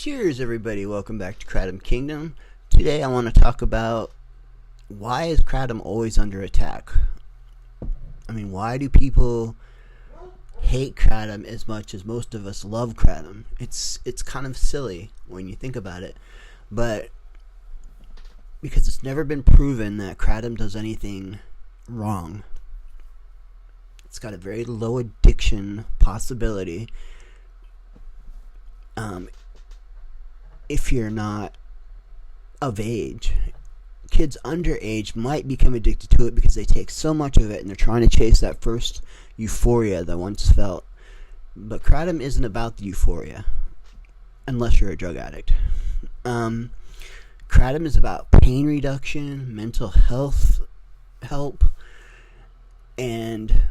Cheers, everybody. Welcome back to Kratom Kingdom. Today I want to talk about why is Kratom always under attack? I mean, why do people hate Kratom as much as most of us love Kratom? It's kind of silly when you think about it, but because it's never been proven that Kratom does anything wrong. It's got a very low addiction possibility. If you're not of age. Kids underage might become addicted to it because they take so much of it and they're trying to chase that first euphoria they once felt. But Kratom isn't about the euphoria, unless you're a drug addict. Kratom is about pain reduction, mental health help, and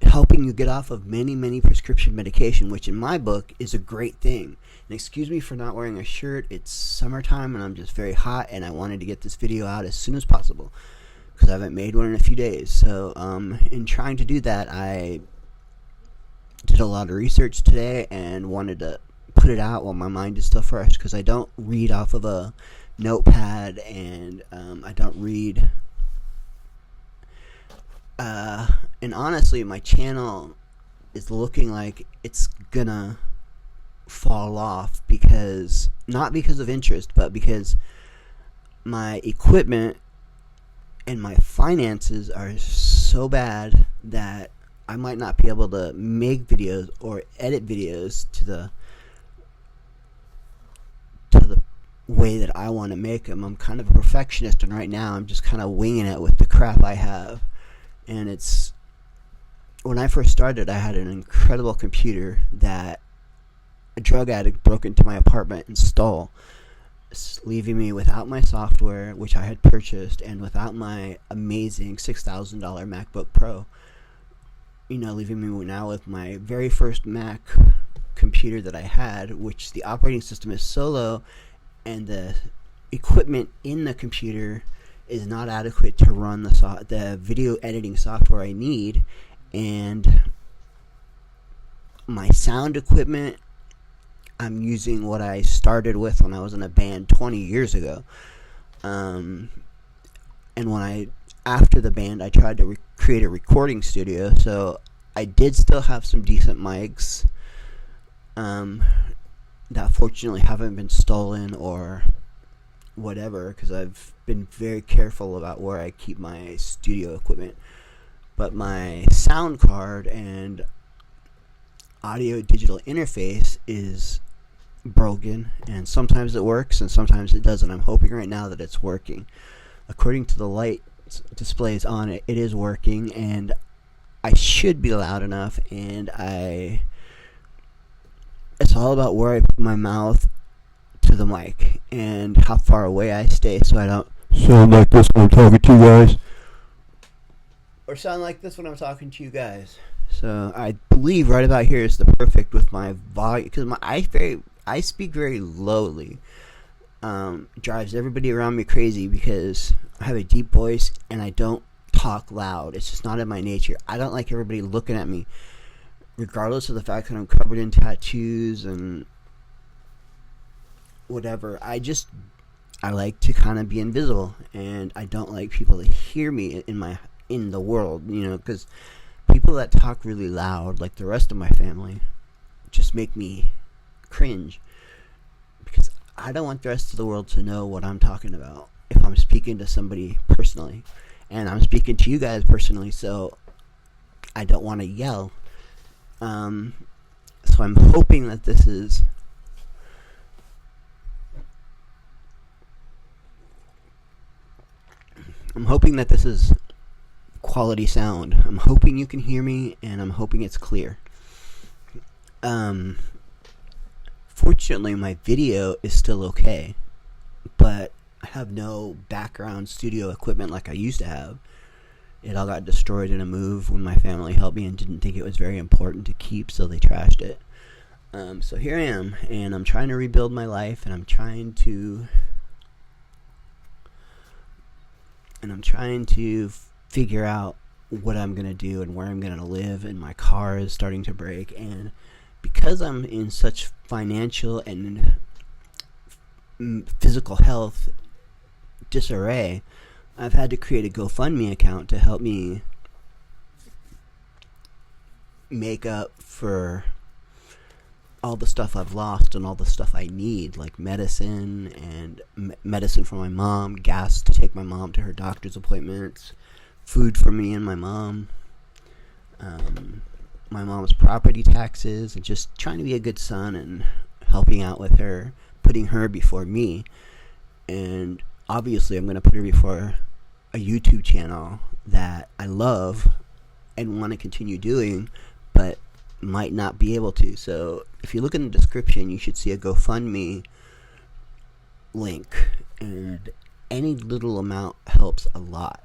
helping you get off of many prescription medication, which in my book is a great thing. And excuse me for not wearing a shirt. It's summertime and I'm just very hot, and I wanted to get this video out as soon as possible because I haven't made one in a few days. So in trying to do that, I did a lot of research today and wanted to put it out while my mind is still fresh, because I don't read off of a notepad, and I don't read and honestly, my channel is looking like it's gonna fall off because, not because of interest, but because my equipment and my finances are so bad that I might not be able to make videos or edit videos to the way that I want to make them. I'm kind of a perfectionist, and right now I'm just kind of winging it with the crap I have. And it's, when I first started, I had an incredible computer that a drug addict broke into my apartment and stole, leaving me without my software, which I had purchased, and without my amazing $6,000 MacBook Pro. Leaving me now with my very first Mac computer that I had, which the operating system is so low, and the equipment in the computer is not adequate to run the video editing software I need. And my sound equipment, I'm using what I started with when I was in a band 20 years ago. And after the band, I tried to create a recording studio, so I did still have some decent mics that fortunately haven't been stolen or whatever, because I've been very careful about where I keep my studio equipment. But my sound card and audio digital interface is broken, and sometimes it works and sometimes it doesn't. I'm hoping right now that it's working. According to the light displays on it, it is working, and I should be loud enough, and it's all about where I put my mouth to the mic and how far away I stay, so I don't sound like this when I'm talking to you guys, or sound like this when I'm talking to you guys. So I believe right about here is the perfect with my volume, because I speak very lowly. Drives everybody around me crazy because I have a deep voice and I don't talk loud. It's just not in my nature. I don't like everybody looking at me, regardless of the fact that I'm covered in tattoos and whatever. I like to kind of be invisible, and I don't like people to hear me in the world, because people that talk really loud, like the rest of my family, just make me cringe, because I don't want the rest of the world to know what I'm talking about if I'm speaking to somebody personally, and I'm speaking to you guys personally, so I don't want to yell. So I'm hoping that this is quality sound. I'm hoping you can hear me, and I'm hoping it's clear. Fortunately, my video is still okay, but I have no background studio equipment like I used to have. It all got destroyed in a move when my family helped me and didn't think it was very important to keep, so they trashed it. So here I am, and I'm trying to rebuild my life, and I'm trying to figure out what I'm going to do and where I'm going to live, and my car is starting to break, and because I'm in such financial and physical health disarray, I've had to create a GoFundMe account to help me make up for all the stuff I've lost and all the stuff I need, like medicine and medicine for my mom, gas to take my mom to her doctor's appointments, food for me and my mom, my mom's property taxes, and just trying to be a good son and helping out with her, putting her before me. And obviously I'm going to put her before a YouTube channel that I love and want to continue doing, but might not be able to. So if you look in the description, you should see a GoFundMe link, and any little amount helps a lot.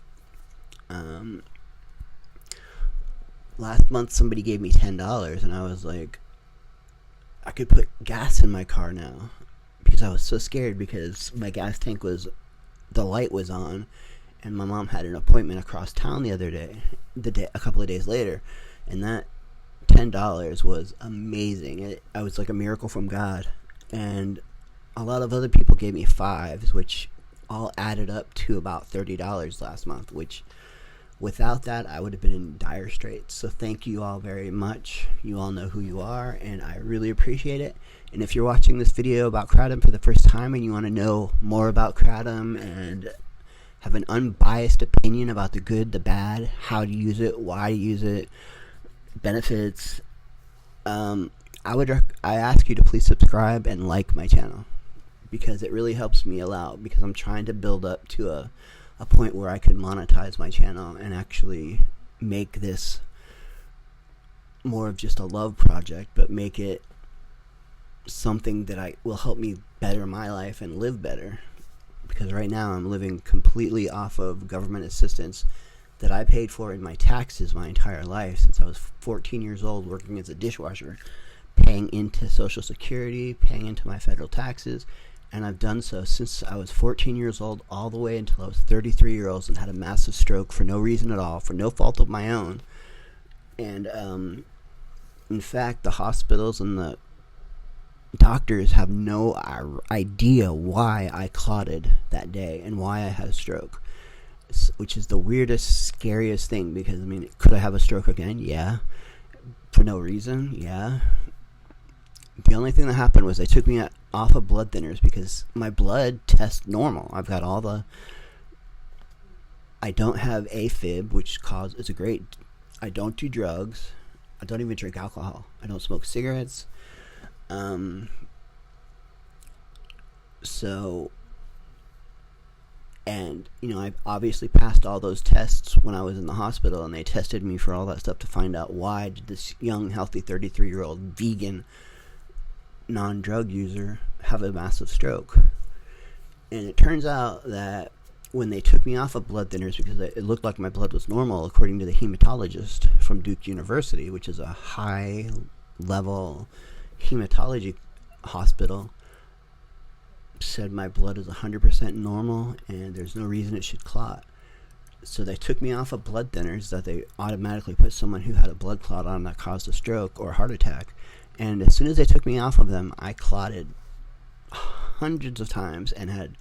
Last month somebody gave me $10, and I was like, I could put gas in my car now, because I was so scared because my gas tank the light was on, and my mom had an appointment across town a couple of days later, and that $10 was amazing. I was like a miracle from God. And a lot of other people gave me fives, which all added up to about $30 last month, which without that I would have been in dire straits. So thank you all very much. You all know who you are, and I really appreciate it. And if you're watching this video about Kratom for the first time and you want to know more about Kratom and have an unbiased opinion about the good, the bad, how to use it, why to use it, benefits, I ask you to please subscribe and like my channel, because it really helps me out, because I'm trying to build up to a point where I can monetize my channel and actually make this more of just a love project, but make it something that will help me better my life and live better. Because right now I'm living completely off of government assistance that I paid for in my taxes my entire life since I was 14 years old, working as a dishwasher, paying into Social Security, paying into my federal taxes, and I've done so since I was 14 years old all the way until I was 33 years old and had a massive stroke for no reason at all, for no fault of my own. And in fact, the hospitals and the doctors have no idea why I clotted that day and why I had a stroke, which is the weirdest, scariest thing, because, I mean, could I have a stroke again? Yeah. For no reason? Yeah. The only thing that happened was they took me off of blood thinners because my blood tests normal. I've got I don't have AFib, which is a great, I don't do drugs. I don't even drink alcohol. I don't smoke cigarettes. And, I obviously passed all those tests when I was in the hospital, and they tested me for all that stuff to find out why did this young, healthy 33-year-old vegan non-drug user have a massive stroke. And it turns out that when they took me off of blood thinners, because it looked like my blood was normal, according to the hematologist from Duke University, which is a high-level hematology hospital, said my blood is 100% normal and there's no reason it should clot. So they took me off of blood thinners that they automatically put someone who had a blood clot on that caused a stroke or a heart attack. And as soon as they took me off of them, I clotted hundreds of times and had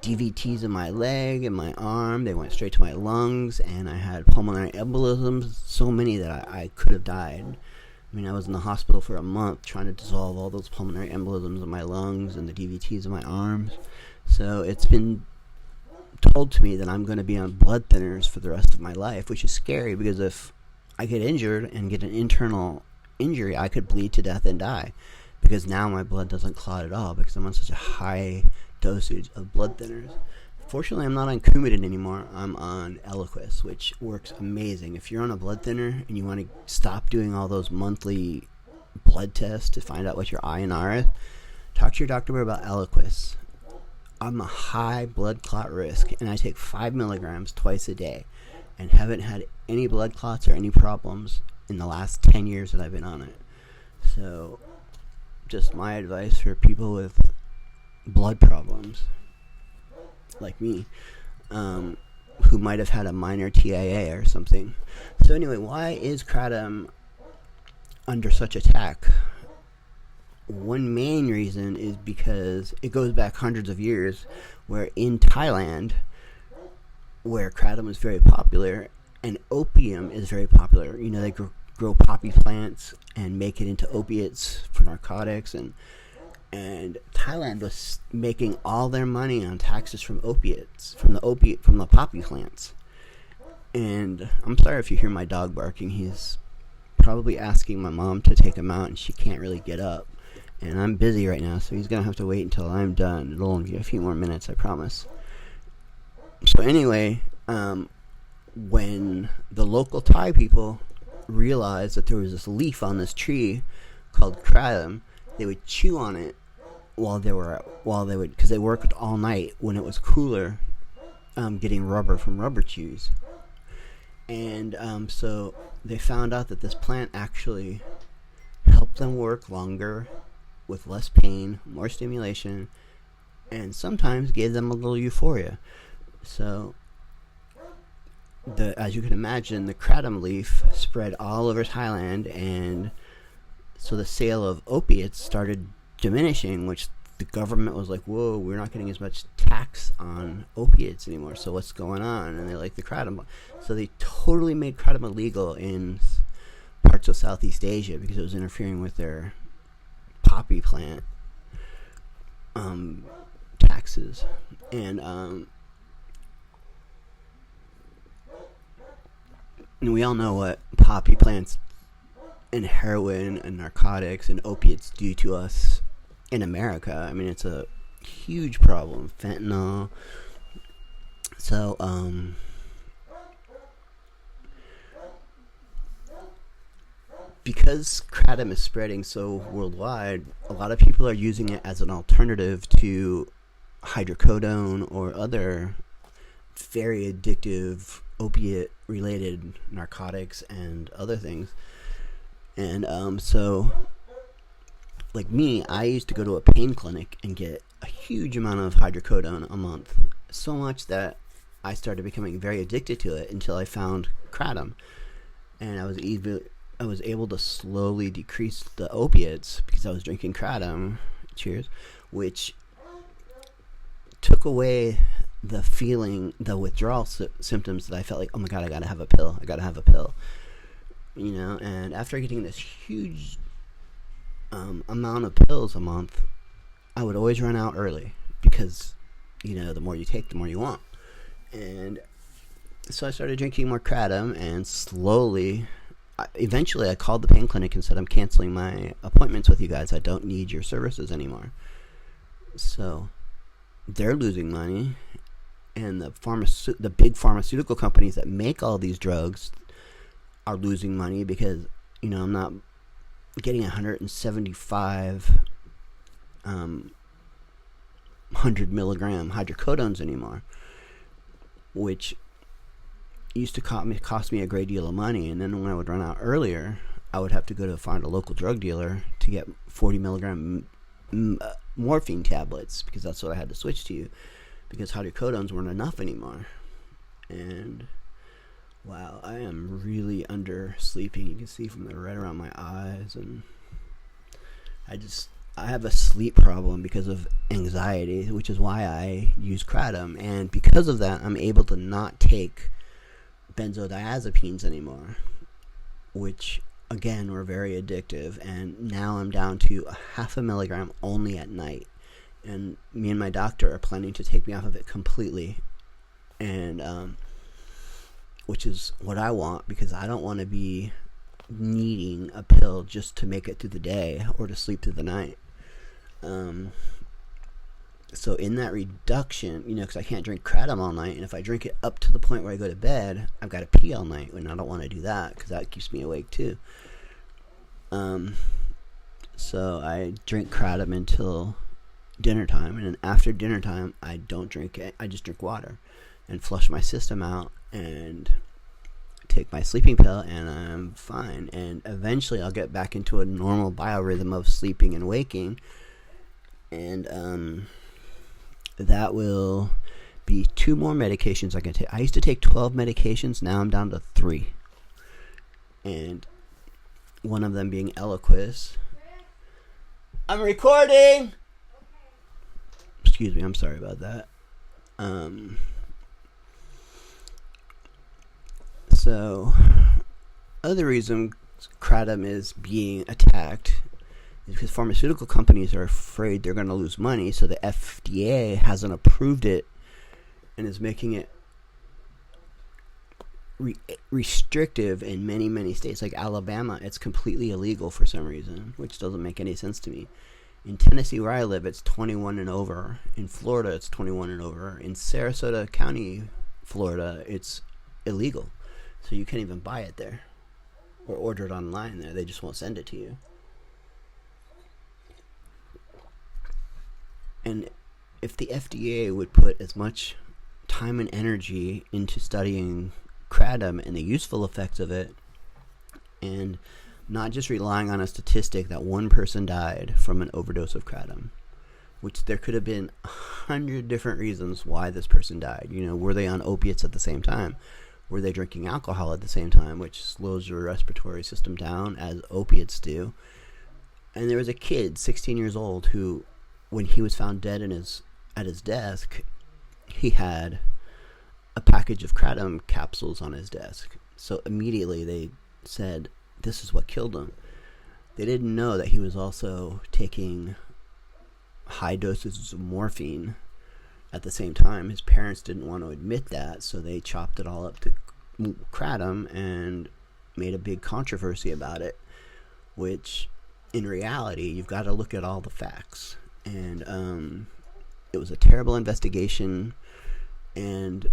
DVTs in my leg and my arm. They went straight to my lungs, and I had pulmonary embolisms, so many that I could have died. I mean, I was in the hospital for a month trying to dissolve all those pulmonary embolisms in my lungs and the DVTs in my arms. So it's been told to me that I'm going to be on blood thinners for the rest of my life, which is scary, because if I get injured and get an internal injury, I could bleed to death and die, because now my blood doesn't clot at all because I'm on such a high dosage of blood thinners. Fortunately, I'm not on Coumadin anymore. I'm on Eliquis, which works amazing. If you're on a blood thinner and you want to stop doing all those monthly blood tests to find out what your INR is, talk to your doctor about Eliquis. I'm a high blood clot risk, and I take 5 milligrams twice a day and haven't had any blood clots or any problems in the last 10 years that I've been on it. So, just my advice for people with blood problems like me, who might have had a minor TIA or something. So anyway, why is Kratom under such attack? one main reason is because it goes back hundreds of years, where in Thailand, where kratom is very popular and opium is very popular. They grow poppy plants and make it into opiates for narcotics, and Thailand was making all their money on taxes from opiates, from the poppy plants. And I'm sorry if you hear my dog barking. He's probably asking my mom to take him out, and she can't really get up. And I'm busy right now, so he's going to have to wait until I'm done. It'll only be a few more minutes, I promise. So anyway, when the local Thai people realized that there was this leaf on this tree called kratom, they would chew on it because they worked all night when it was cooler, getting rubber from rubber chews. And so they found out that this plant actually helped them work longer, with less pain, more stimulation, and sometimes gave them a little euphoria. So, as you can imagine, the kratom leaf spread all over Thailand, and so the sale of opiates started diminishing, which the government was like, whoa, we're not getting as much tax on opiates anymore, so what's going on? And they like the kratom. So they totally made kratom illegal in parts of Southeast Asia because it was interfering with their poppy plant taxes. And we all know what poppy plants and heroin and narcotics and opiates do to us in America. I mean, it's a huge problem. Fentanyl. So, because kratom is spreading so worldwide, a lot of people are using it as an alternative to hydrocodone or other very addictive opiate-related narcotics and other things. And so, like me, I used to go to a pain clinic and get a huge amount of hydrocodone a month. So much that I started becoming very addicted to it until I found kratom. And I was able to slowly decrease the opiates because I was drinking kratom, cheers, which took away the withdrawal symptoms that I felt like, oh my god, I gotta have a pill. And after getting this huge amount of pills a month, I would always run out early because, the more you take, the more you want. And so I started drinking more kratom, and slowly, eventually I called the pain clinic and said, I'm canceling my appointments with you guys. I don't need your services anymore. So they're losing money, and the big pharmaceutical companies that make all these drugs are losing money because, I'm not getting 175 100 milligram hydrocodones anymore, which used to cost me a great deal of money. And then when I would run out earlier, I would have to go to find a local drug dealer to get 40 milligram morphine tablets, because that's what I had to switch to, because hydrocodones weren't enough anymore. And wow, I am really under sleeping. You can see from the red around my eyes, and I have a sleep problem because of anxiety, which is why I use kratom. And because of that, I'm able to not take benzodiazepines anymore, which again were very addictive. And now I'm down to a half a milligram only at night, and me and my doctor are planning to take me off of it completely, and which is what I want, because I don't want to be needing a pill just to make it through the day or to sleep through the night. So in that reduction, because I can't drink kratom all night, and if I drink it up to the point where I go to bed, I've got to pee all night, and I don't want to do that because that keeps me awake too. So I drink kratom until dinner time, and then after dinner time, I don't drink it. I just drink water and flush my system out and take my sleeping pill, and I'm fine. And eventually I'll get back into a normal biorhythm of sleeping and waking, and that will be 2 more medications I can take. I used to take 12 medications, now I'm down to 3, and one of them being Eliquis, I'm recording. Excuse me, I'm sorry about that. So, other reason Kratom is being attacked is because pharmaceutical companies are afraid they're going to lose money, so the FDA hasn't approved it and is making it restrictive in many, many states. Like Alabama, it's completely illegal for some reason, which doesn't make any sense to me. In Tennessee, where I live, it's 21 and over. In Florida, it's 21 and over. In Sarasota County, Florida, it's illegal. So you can't even buy it there or order it online there. They just won't send it to you. And if the FDA would put as much time and energy into studying Kratom and the useful effects of it, and not just relying on a statistic that one person died from an overdose of Kratom, which there could have been 100 different reasons why this person died. You know, were they on opiates at the same time? Were they drinking alcohol at the same time, which slows your respiratory system down as opiates do? And there was a kid, 16 years old, who, when he was found dead at his desk, he had a package of Kratom capsules on his desk. So immediately they said, this is what killed him. They didn't know that he was also taking high doses of morphine at the same time. His parents didn't want to admit that, so they chopped it all up to Kratom and made a big controversy about it, which in reality, you've got to look at all the facts. And it was a terrible investigation, and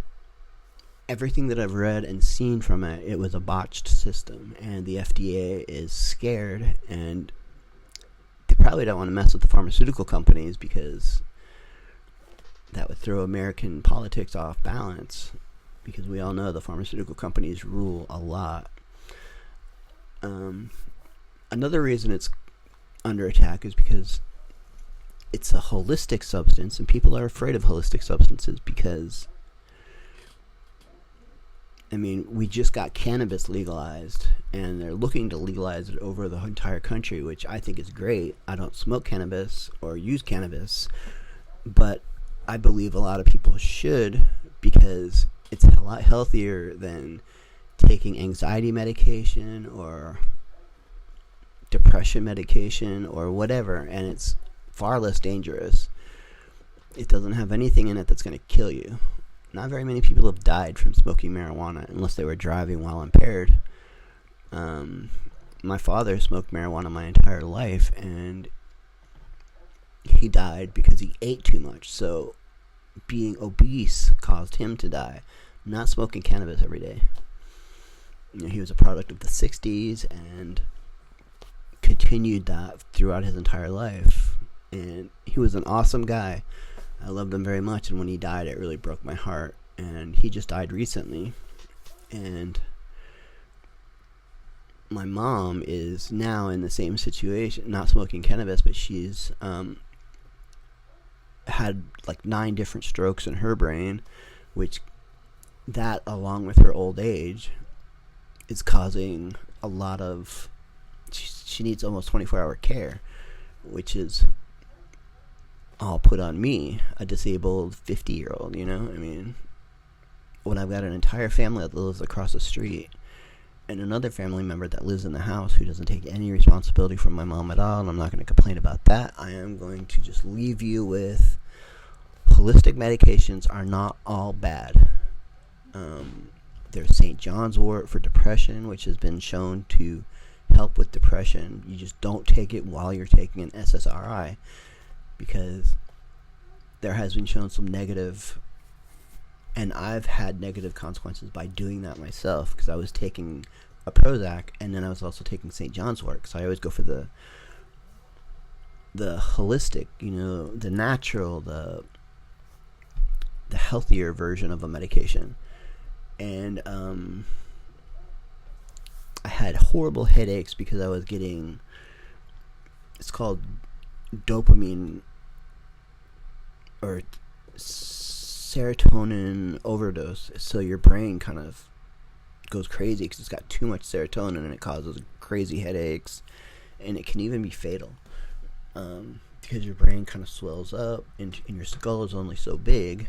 everything that I've read and seen from it, it was a botched system, and the FDA is scared, and they probably don't want to mess with the pharmaceutical companies because that would throw American politics off balance, because we all know the pharmaceutical companies rule a lot. Another reason it's under attack is because it's a holistic substance, and people are afraid of holistic substances because, I mean, we just got cannabis legalized, and they're looking to legalize it over the entire country, which I think is great. I don't smoke cannabis or use cannabis, but I believe a lot of people should, because it's a lot healthier than taking anxiety medication or depression medication or whatever, and it's far less dangerous. It doesn't have anything in it that's going to kill you. Not very many people have died from smoking marijuana unless they were driving while impaired. My father smoked marijuana my entire life, and he died because he ate too much. So being obese caused him to die, not smoking cannabis every day. You know, he was a product of the 60s and continued that throughout his entire life. And he was an awesome guy. I loved him very much, and when he died, it really broke my heart. And he just died recently. And my mom is now in the same situation, not smoking cannabis, but she's had like 9 different strokes in her brain, which that, along with her old age, is causing a lot of, she needs almost 24-hour care, which is all put on me, a disabled 50-year-old, you know? I mean, when I've got an entire family that lives across the street and another family member that lives in the house who doesn't take any responsibility for my mom at all, and I'm not going to complain about that. I am going to just leave you with holistic medications are not all bad. There's St. John's wort for depression, which has been shown to help with depression. You just don't take it while you're taking an SSRI, because there has been shown some negative, and I've had negative consequences by doing that myself, because I was taking a Prozac and then I was also taking St. John's wort. So I always go for the holistic, you know, the natural, the healthier version of a medication. And I had horrible headaches because I was getting, it's called dopamine or serotonin overdose. So your brain kind of goes crazy because it's got too much serotonin, and it causes crazy headaches, and it can even be fatal. because your brain kind of swells up and your skull is only so big.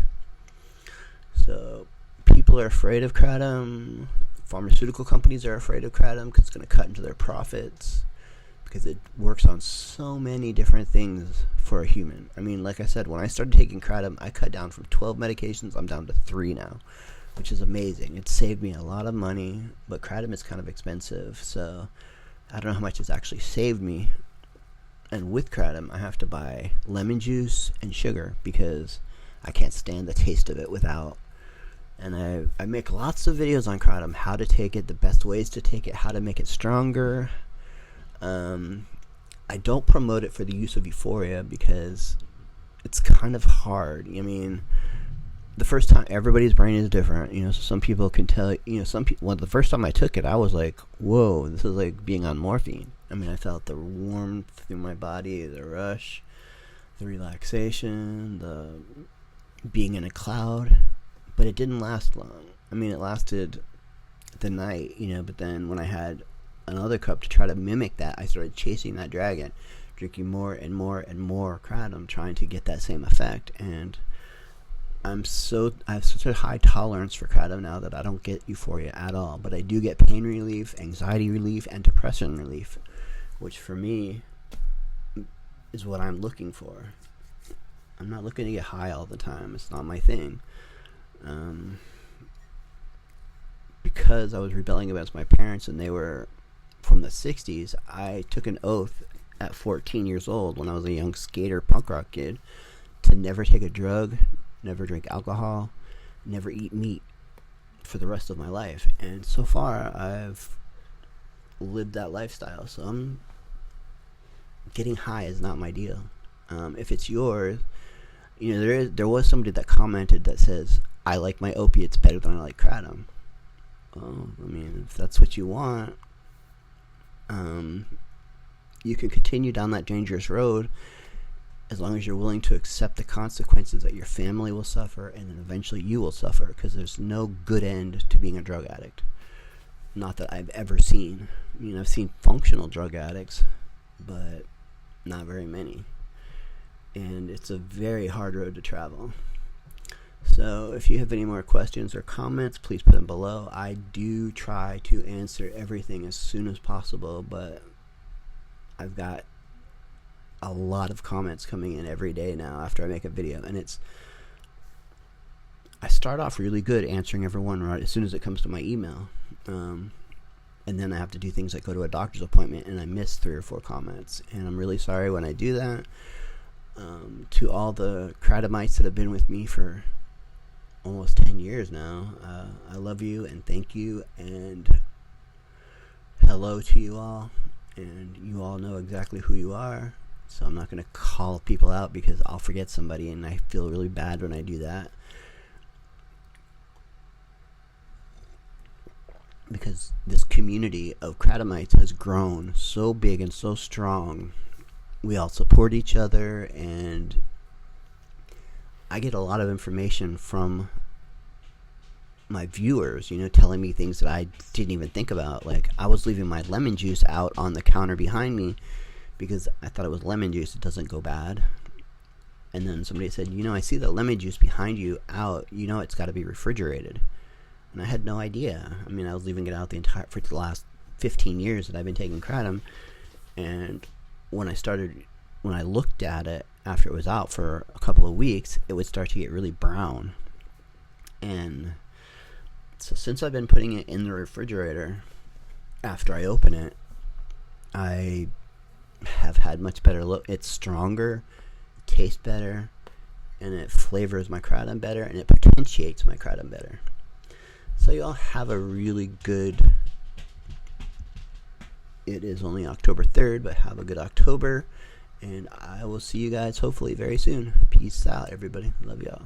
So people are afraid of kratom. Pharmaceutical companies are afraid of kratom because it's going to cut into their profits, because it works on so many different things for a human. I mean, like I said, when I started taking kratom, I cut down from 12 medications. I'm down to 3 now, which is amazing. It saved me a lot of money, but kratom is kind of expensive, so I don't know how much it's actually saved me. And with kratom, I have to buy lemon juice and sugar because I can't stand the taste of it without. And I make lots of videos on kratom, how to take it, the best ways to take it, how to make it stronger. I don't promote it for the use of euphoria because it's kind of hard. I mean, the first time, everybody's brain is different, so some people can tell, some people, well, the first time I took it, I was like, whoa, this is like being on morphine. I mean, I felt the warmth through my body, the rush, the relaxation, the being in a cloud, but it didn't last long. I mean, it lasted the night, but then when I had another cup to try to mimic that, I started chasing that dragon, drinking more and more and more kratom, trying to get that same effect. And I have such a high tolerance for kratom now that I don't get euphoria at all, but I do get pain relief, anxiety relief, and depression relief, which for me is what I'm looking for. I'm not looking to get high all the time. It's not my thing. Because I was rebelling against my parents and they were from the 60s, I took an oath at 14 years old when I was a young skater punk rock kid to never take a drug, never drink alcohol, never eat meat for the rest of my life. And so far, I've lived that lifestyle. So getting high is not my deal. If it's yours, there was somebody that commented that says, I like my opiates better than I like kratom. Well, I mean, if that's what you want, you can continue down that dangerous road as long as you're willing to accept the consequences that your family will suffer and then eventually you will suffer, because there's no good end to being a drug addict. Not that I've ever seen. I've seen functional drug addicts, but not very many. And it's a very hard road to travel. So if you have any more questions or comments, please put them below. I do try to answer everything as soon as possible, but I've got a lot of comments coming in every day now after I make a video, and I start off really good answering everyone right as soon as it comes to my email, and then I have to do things like go to a doctor's appointment and I miss 3 or 4 comments, and I'm really sorry when I do that. To all the kratomites that have been with me for almost 10 years now, I love you and thank you, and hello to you all, and you all know exactly who you are, so I'm not going to call people out because I'll forget somebody, and I feel really bad when I do that, because this community of kratomites has grown so big and so strong. We all support each other, and I get a lot of information from my viewers, telling me things that I didn't even think about. Like, I was leaving my lemon juice out on the counter behind me because I thought it was lemon juice. It doesn't go bad. And then somebody said, I see the lemon juice behind you out. It's got to be refrigerated. And I had no idea. I mean, I was leaving it out for the last 15 years that I've been taking kratom. And when I looked at it after it was out for a couple of weeks, it would start to get really brown. And so since I've been putting it in the refrigerator after I open it, I have had much better look. It's stronger, it tastes better, and it flavors my kratom better, and it potentiates my kratom better. So y'all have a really good, it is only October 3rd, but have a good October, and I will see you guys hopefully very soon. Peace out, everybody. Love y'all.